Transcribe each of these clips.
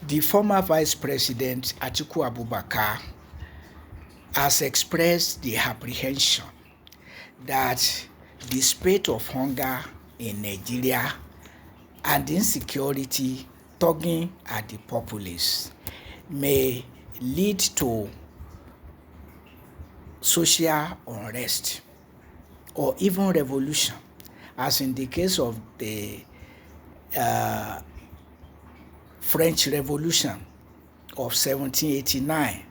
The former Vice President Atiku Abubakar has expressed the apprehension that the spate of hunger in Nigeria and insecurity tugging at the populace may lead to social unrest or even revolution, as in the case of the French Revolution of 1789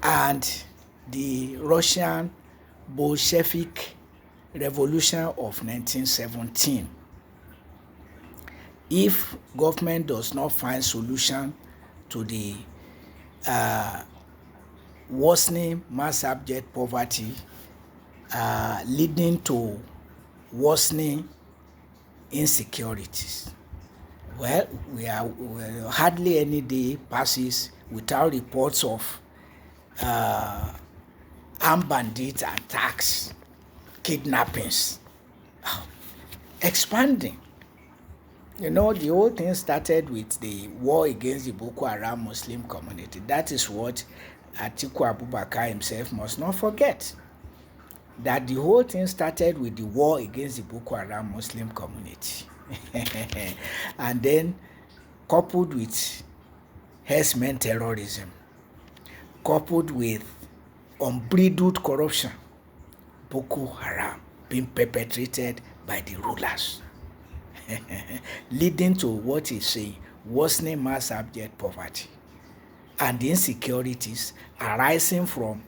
and the Russian Bolshevik Revolution of 1917. If government does not find solution to the worsening mass abject poverty leading to worsening insecurities, well, hardly any day passes without reports of armed bandit attacks, kidnappings, expanding. The whole thing started with the war against the Boko Haram Muslim community. That is what Atiku Abubakar himself must not forget. That the whole thing started with the war against the Boko Haram Muslim community. And then coupled with herdsmen terrorism, coupled with unbridled corruption, Boko Haram being perpetrated by the rulers, leading to what is saying worsening mass abject poverty and the insecurities arising from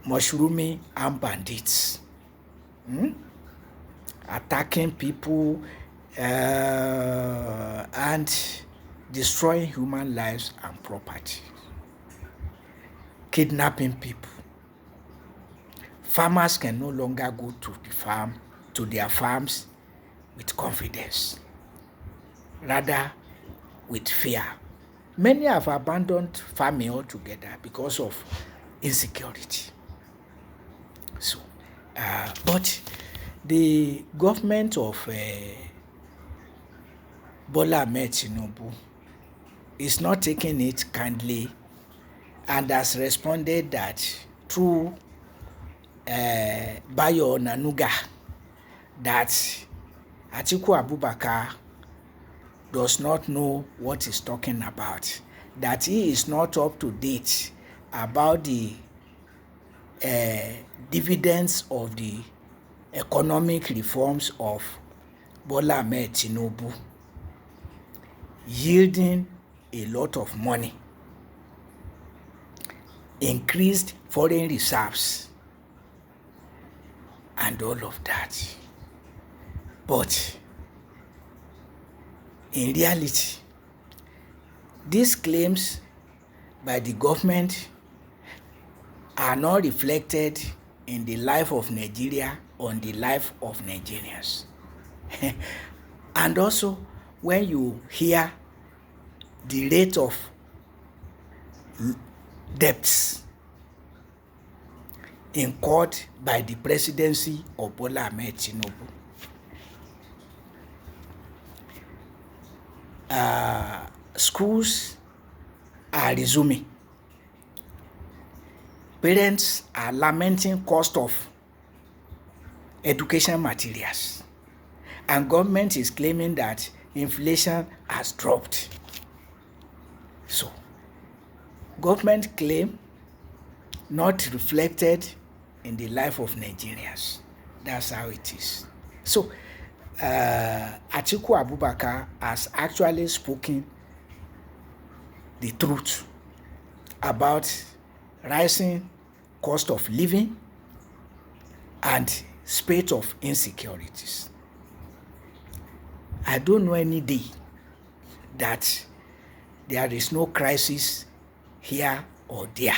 mushrooming armed bandits, attacking people and destroying human lives and property, kidnapping people. Farmers can no longer go to their farms with confidence, rather with fear. Many have abandoned farming altogether because of insecurity. So, but the government of Bola Ahmed Tinubu is not taking it kindly and has responded that through Bayo Nanuga that Atiku Abubakar does not know what he's talking about, that he is not up to date about the dividends of the economic reforms of Bola Ahmed Tinubu, yielding a lot of money, increased foreign reserves, and all of that. But in reality, these claims by the government are not reflected in the life of Nigeria or in the life of Nigerians. And also, when you hear the rate of debts incurred by the presidency of Bola Ahmed Tinubu, schools are resuming. Parents are lamenting cost of education materials, and government is claiming that inflation has dropped. So, government claim not reflected in the life of Nigerians. That's how it is. So, Atiku Abubakar has actually spoken the truth about rising cost of living and spate of insecurities. I don't know any day that there is no crisis here or there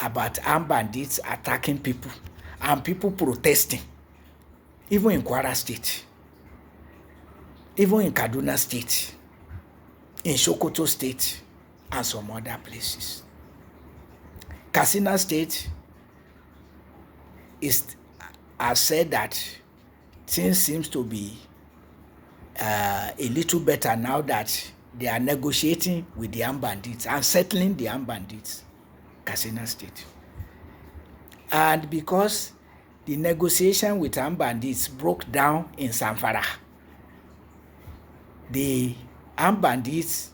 about armed bandits attacking people and people protesting, even in Kwara State, even in Kaduna State, in Sokoto State, and some other places. Katsina State has said that things seems to be a little better now that they are negotiating with the armed bandits and settling the armed bandits, Katsina State. And because the negotiation with armed bandits broke down in Zamfara, the armed bandits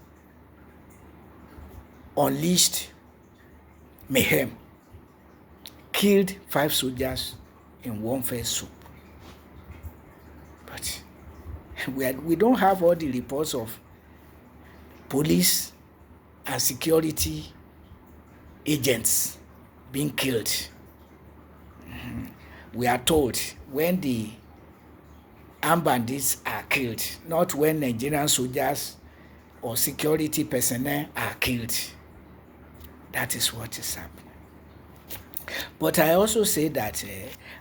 unleashed mayhem, killed 5 soldiers in one fell swoop. But we don't have all the reports of police and security agents being killed. We are told when the armed bandits are killed, not when Nigerian soldiers or security personnel are killed. That is what is happening. But I also say that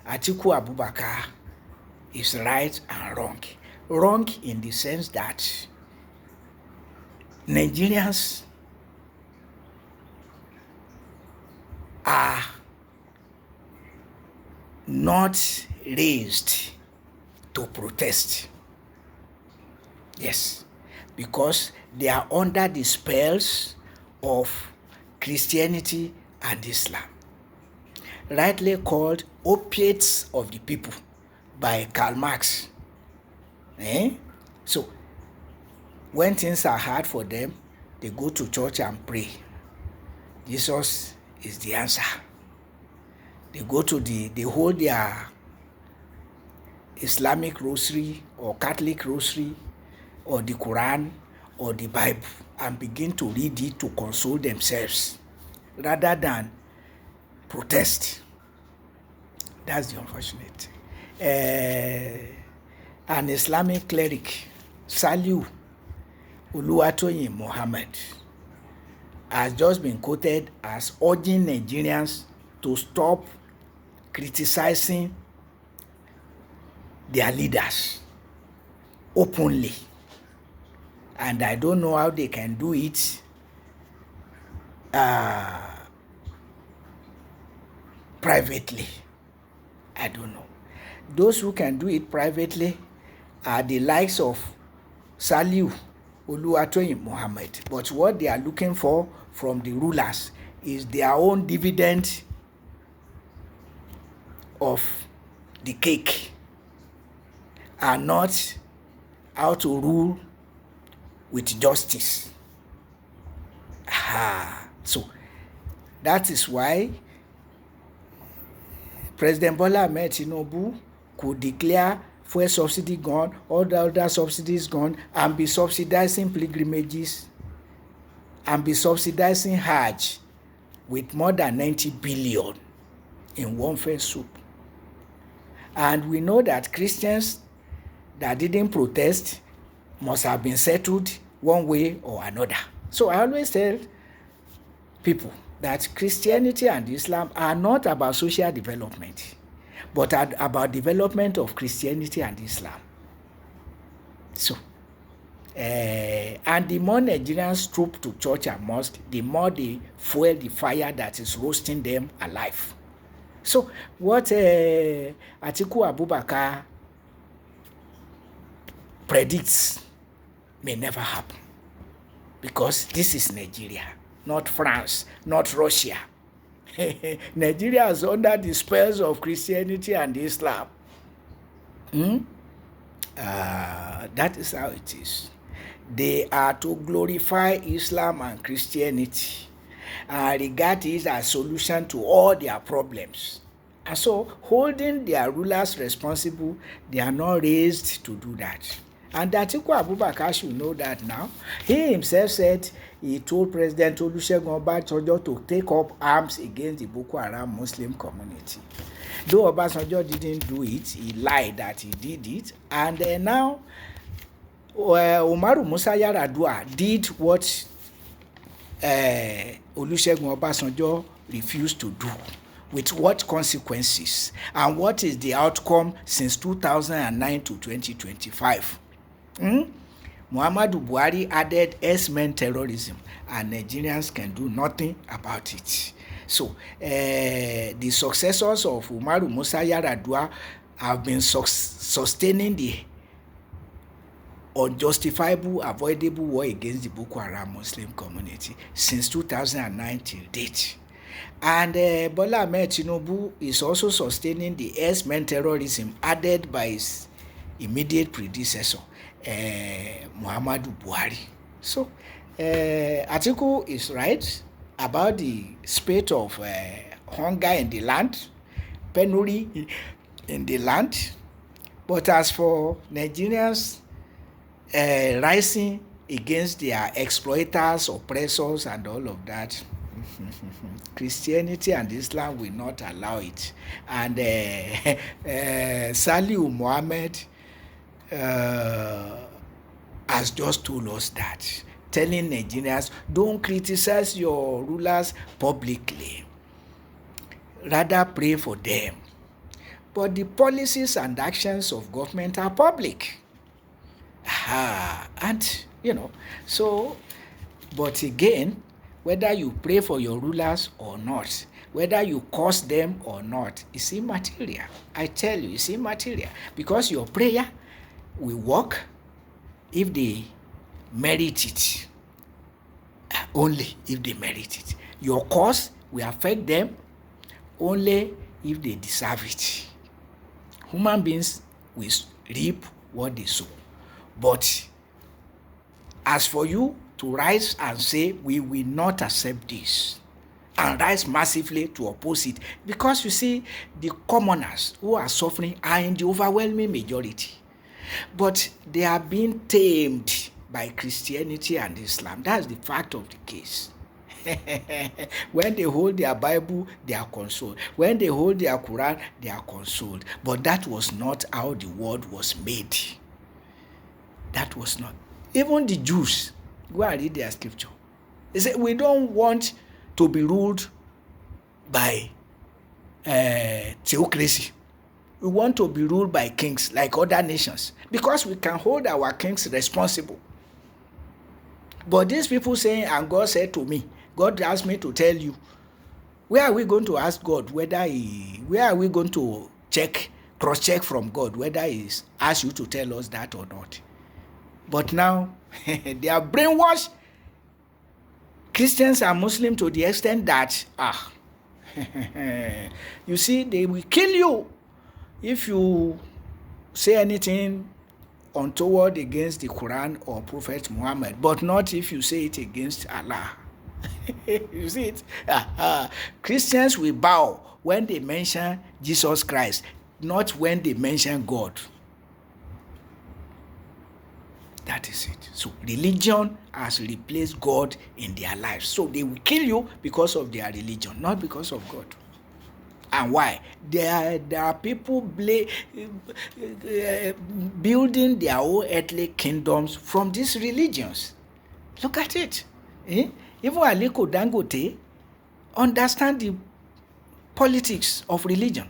Atiku Abubakar is right and wrong. Wrong in the sense that Nigerians are not raised to protest. Yes, because they are under the spells of Christianity and Islam, rightly called opiates of the people by Karl Marx. So when things are hard for them, they go to church and pray. Jesus is the answer. They go to they hold their Islamic rosary or Catholic rosary or the Quran or the Bible and begin to read it to console themselves rather than protest. That's the unfortunate. An Islamic cleric, Saliu Oluwatoyin Muhammad, has just been quoted as urging Nigerians to stop criticizing their leaders openly. And I don't know how they can do it privately. I don't know. Those who can do it privately are the likes of Saliu Oluwatoyin Muhammad. But what they are looking for from the rulers is their own dividend of the cake and not how to rule with justice. So that is why President Bola Ahmed Tinubu could declare fuel subsidy gone, all the other subsidies gone, and be subsidizing pilgrimages and be subsidizing Hajj with more than 90 billion in one fell swoop. And we know that Christians that didn't protest must have been settled one way or another. So I always tell people that Christianity and Islam are not about social development, but about development of Christianity and Islam. So, and the more Nigerians troop to church and mosque, the more they fuel the fire that is roasting them alive. So, what Atiku Abubakar predicts may never happen, because this is Nigeria, not France, not Russia. Nigeria is under the spells of Christianity and Islam. That is how it is. They are to glorify Islam and Christianity and regard it as a solution to all their problems. And so, holding their rulers responsible, they are not raised to do that. And Atiku Abubakar should know that now. He himself said he told President Olusegun Obasanjo to take up arms against the Boko Haram Muslim community. Though Obasanjo didn't do it, he lied that he did it. And now Umaru Musa Yar'Adua did what Olusegun Obasanjo refused to do. With what consequences? And what is the outcome since 2009 to 2025? Muhammadu Buhari added S-men terrorism, and Nigerians can do nothing about it. So the successors of Umaru Musa Yar'Adua have been sustaining the unjustifiable, avoidable war against the Boko Haram Muslim community since 2009 till date. And Bola Ahmed Tinubu is also sustaining the herdsmen terrorism added by his immediate predecessor, Muhammadu Buhari. So, Atiku is right about the spate of hunger in the land, penury in the land. But as for Nigerians rising against their exploiters, oppressors, and all of that, Christianity and Islam will not allow it. And Saliu Muhammad has just told us that, telling Nigerians, don't criticize your rulers publicly, rather pray for them. But the policies and actions of government are public. And so, but again, whether you pray for your rulers or not, whether you curse them or not, it's immaterial. I tell you, it's immaterial, because your prayer will work if they merit it, only if they merit it. Your curse will affect them only if they deserve it. Human beings will reap what they sow. But as for you to rise and say, we will not accept this, and rise massively to oppose it, because you see, the commoners who are suffering are in the overwhelming majority. But they are being tamed by Christianity and Islam. That's the fact of the case. When they hold their Bible, they are consoled. When they hold their Quran, they are consoled. But that was not how the world was made. That was not. Even the Jews, go and read their scripture. They say, we don't want to be ruled by theocracy. We want to be ruled by kings like other nations, because we can hold our kings responsible. But these people saying, and God said to me, God asked me to tell you, where are we going to ask God where are we going to cross-check from God whether He's asked you to tell us that or not? But now, they are brainwashed Christians and Muslims to the extent that, you see, they will kill you if you say anything untoward against the Quran or Prophet Muhammad, but not if you say it against Allah. You see it? Christians will bow when they mention Jesus Christ, not when they mention God. That is it. So religion has replaced God in their lives. So they will kill you because of their religion, not because of God. And why? There are people building their own earthly kingdoms from these religions. Look at it. Even Atiku Dangote understand the politics of religion.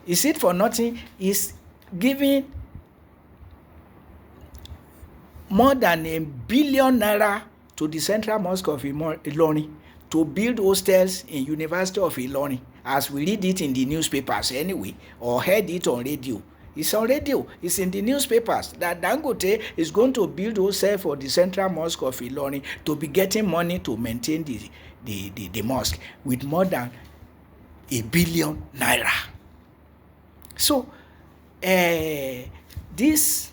Is it for nothing? He's giving more than R1 billion to the Central Mosque of Ilorin to build hostels in University of Ilorin, as we read it in the newspapers anyway, or heard it on radio. It's on radio, it's in the newspapers that Dangote is going to build hostel for the Central Mosque of Ilorin to be getting money to maintain the mosque with more than R1 billion. So, these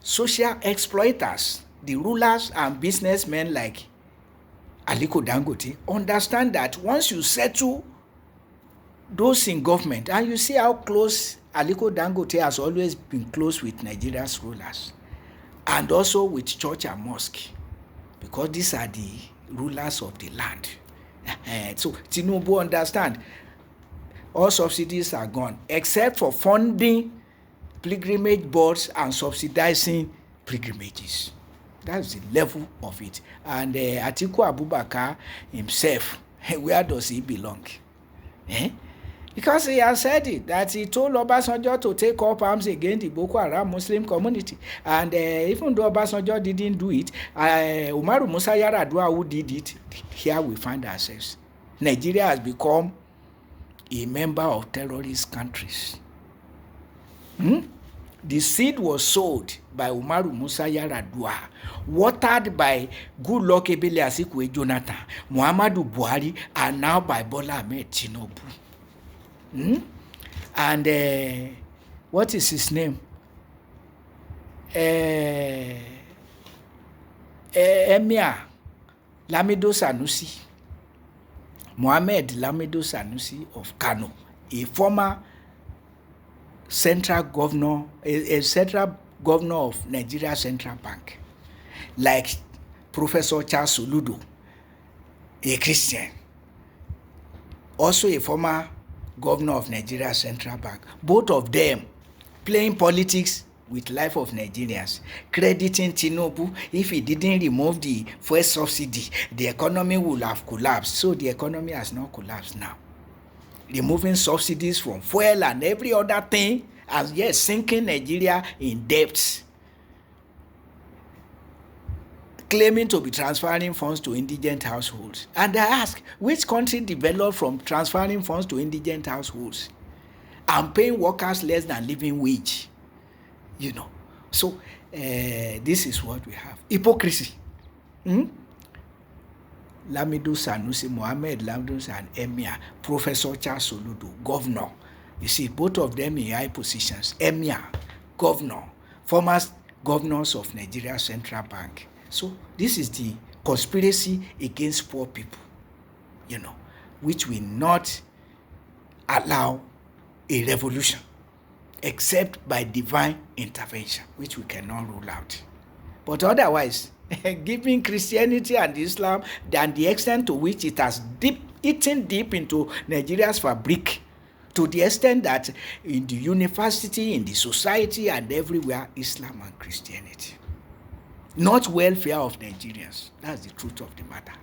social exploiters, the rulers and businessmen like Atiku Dangote, understand that once you settle those in government, and you see how close Atiku Dangote has always been close with Nigeria's rulers, and also with church and mosque, because these are the rulers of the land. So Tinubu understand all subsidies are gone, except for funding pilgrimage boards and subsidizing pilgrimages. That's the level of it. And Atiku Abubakar himself, where does he belong? Because he has said it, that he told Obasanjo to take up arms against the Boko Haram Muslim community. And even though Obasanjo didn't do it, Umaru Musa Yar'Adua, who did it, here we find ourselves. Nigeria has become a member of terrorist countries. The seed was sowed by Umaru Musa Yar'Adua, watered by Goodluck Ebele Azikiwe Jonathan, Muhammadu Buhari, and now by Bola Ahmed Tinubu. And what is his name? Emir Lamido Sanusi, Mohammed Lamido Sanusi of Kano, a former central governor, a central governor of Nigeria Central Bank, like Professor Charles Soludo, a Christian, also a former governor of Nigeria Central Bank. Both of them playing politics with life of Nigerians, crediting Tinubu. If he didn't remove the fuel subsidy, the economy would have collapsed. So the economy has not collapsed now. Removing subsidies from fuel and every other thing, and yet sinking Nigeria in debts, claiming to be transferring funds to indigent households. And I ask, which country developed from transferring funds to indigent households and paying workers less than living wage? So this is what we have. Hypocrisy. Lamido Sanusi, Mohammed Lamido and Emir, Professor Charles Soludo, governor. You see, both of them in high positions. Emir, governor, former governors of Nigeria Central Bank. So this is the conspiracy against poor people, which will not allow a revolution except by divine intervention, which we cannot rule out. But otherwise, giving Christianity and Islam, and the extent to which it has eaten deep into Nigeria's fabric, to the extent that in the university, in the society, and everywhere, Islam and Christianity. Not welfare of Nigerians. That's the truth of the matter.